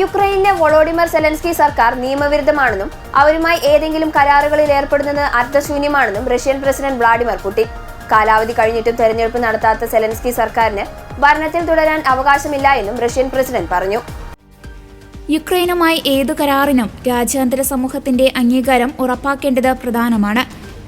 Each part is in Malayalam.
യുക്രൈനിലെ വോളോഡിമർ സെലൻസ്കി സർക്കാർ നിയമവിരുദ്ധമാണെന്നും അവരുമായി ഏതെങ്കിലും കരാറുകളിൽ ഏർപ്പെടുന്നത് അർത്ഥശൂന്യമാണെന്നും റഷ്യൻ പ്രസിഡന്റ് വ്ളാഡിമിർ പുടിൻ. കാലാവധി കഴിഞ്ഞിട്ടും തെരഞ്ഞെടുപ്പ് നടത്താത്ത സെലൻസ്കി സർക്കാരിന് ഭരണത്തിൽ തുടരാൻ അവകാശമില്ല എന്നും റഷ്യൻ പ്രസിഡന്റ് പറഞ്ഞു. യുക്രൈനുമായി ഏതു കരാറിനും രാജ്യാന്തര സമൂഹത്തിന്റെ അംഗീകാരം ഉറപ്പാക്കേണ്ടത് പ്രധാനമാണ്.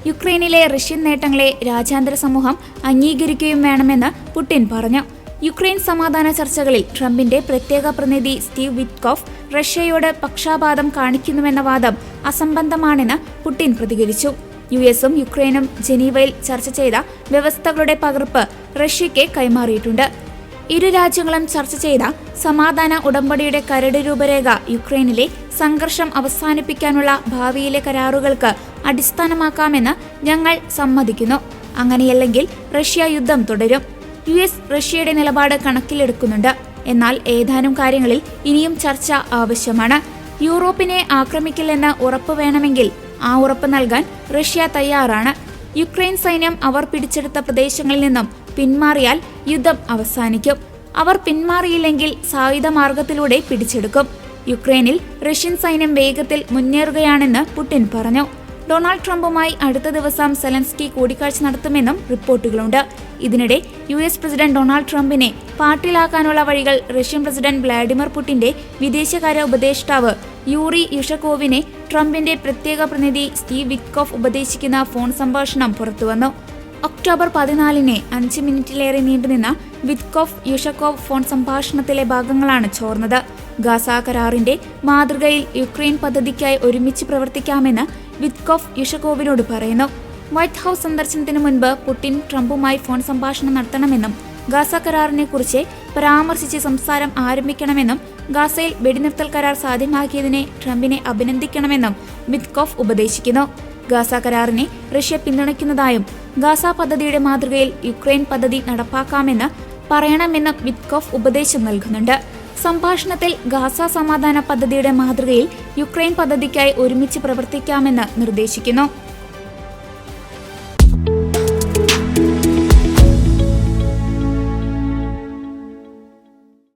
യുക്രൈനിലെ റഷ്യൻ നേട്ടങ്ങളെ രാജ്യാന്തര സമൂഹം അംഗീകരിക്കുകയും വേണമെന്ന് പുടിൻ പറഞ്ഞു. യുക്രൈൻ സമാധാന ചർച്ചകളിൽ ട്രംപിന്റെ പ്രത്യേക പ്രതിനിധി സ്റ്റീവ് വിറ്റ്കോഫ് റഷ്യയോട് പക്ഷാപാതം കാണിക്കുന്നുവെന്ന വാദം അസംബന്ധമാണെന്ന് പുടിൻ പ്രതികരിച്ചു. യുഎസും യുക്രൈനും ജനീവയിൽ ചർച്ച ചെയ്ത വ്യവസ്ഥകളുടെ പകർപ്പ് റഷ്യയ്ക്ക് കൈമാറിയിട്ടുണ്ട്. ഇരു രാജ്യങ്ങളും ചർച്ച ചെയ്ത സമാധാന ഉടമ്പടിയുടെ കരട് രൂപരേഖ യുക്രൈനിലെ സംഘർഷം അവസാനിപ്പിക്കാനുള്ള ഭാവിയിലെ കരാറുകൾക്ക് അടിസ്ഥാനമാക്കാമെന്ന് ഞങ്ങൾ സമ്മതിക്കുന്നു. അങ്ങനെയല്ലെങ്കിൽ റഷ്യ യുദ്ധം തുടരും. യുഎസ് റഷ്യയുടെ നിലപാട് കണക്കിലെടുക്കുന്നുണ്ട്. എന്നാൽ ഏതാനും കാര്യങ്ങളിൽ ഇനിയും ചർച്ച ആവശ്യമാണ്. യൂറോപ്പിനെ ആക്രമിക്കില്ലെന്ന് ഉറപ്പ് വേണമെങ്കിൽ ആ ഉറപ്പ് നൽകാൻ റഷ്യ തയ്യാറാണ്. യുക്രൈൻ സൈന്യം അവർ പിടിച്ചെടുത്ത പ്രദേശങ്ങളിൽ നിന്നും പിന്മാറിയാൽ യുദ്ധം അവസാനിക്കും. അവർ പിന്മാറിയില്ലെങ്കിൽ സായുധ മാർഗത്തിലൂടെ പിടിച്ചെടുക്കും. യുക്രൈനിൽ റഷ്യൻ സൈന്യം വേഗത്തിൽ മുന്നേറുകയാണെന്ന് പുടിൻ പറഞ്ഞു. ഡൊണാൾഡ് ട്രംപുമായി അടുത്ത ദിവസം സെലൻസ്കി കൂടിക്കാഴ്ച നടത്തുമെന്നും റിപ്പോർട്ടുകളുണ്ട്. ഇതിനിടെ യുഎസ് പ്രസിഡന്റ് ഡൊണാൾഡ് ട്രംപിനെ പാർട്ടിയിലാക്കാനുള്ള വഴികൾ റഷ്യൻ പ്രസിഡന്റ് വ്ളാഡിമിർ പുടിന്റെ വിദേശകാര്യ ഉപദേഷ്ടാവ് യൂറി യുഷകോവിനെ ട്രംപിന്റെ പ്രത്യേക പ്രതിനിധി സ്റ്റീവ് വിറ്റ്കോഫ് ഉപദേശിക്കുന്ന ഫോൺ സംഭാഷണം പുറത്തുവന്നു. ഒക്ടോബർ 14 5 മിനിറ്റിലേറെ നീണ്ടുനിന്ന വിറ്റ്കോഫ് യുഷകോവ് ഫോൺ സംഭാഷണത്തിലെ ഭാഗങ്ങളാണ് ചോർന്നത്. ഗാസ കരാറിന്റെ മാതൃകയിൽ യുക്രൈൻ പദ്ധതിക്കായി ഒരുമിച്ച് പ്രവർത്തിക്കാമെന്ന് വിറ്റ്കോഫ് യുഷകോവിനോട് പറയുന്നു. വൈറ്റ് ഹൌസ് സന്ദർശനത്തിന് മുൻപ് പുടിൻ ട്രംപുമായി ഫോൺ സംഭാഷണം നടത്തണമെന്നും ഗാസ കരാറിനെ കുറിച്ച് പരാമർശിച്ച് സംസാരം ആരംഭിക്കണമെന്നും ഗാസയിൽ വെടിനിർത്തൽ കരാർ സാധ്യമാക്കിയതിനെ ട്രംപിനെ അഭിനന്ദിക്കണമെന്നും വിറ്റ്കോഫ് ഉപദേശിക്കുന്നു. ഗാസ കരാറിനെ റഷ്യ പിന്തുണയ്ക്കുന്നതായും ഗാസ പദ്ധതിയുടെ മാതൃകയിൽ യുക്രൈൻ പദ്ധതി നടപ്പാക്കാമെന്ന് പറയണമെന്നും വിറ്റ്കോഫ് ഉപദേശം നൽകുന്നുണ്ട്. സംഭാഷണത്തിൽ ഗാസ സമാധാന പദ്ധതിയുടെ മാതൃകയിൽ യുക്രൈൻ പദ്ധതിക്കായി ഒരുമിച്ച് പ്രവർത്തിക്കാമെന്ന് നിർദ്ദേശിക്കുന്നു.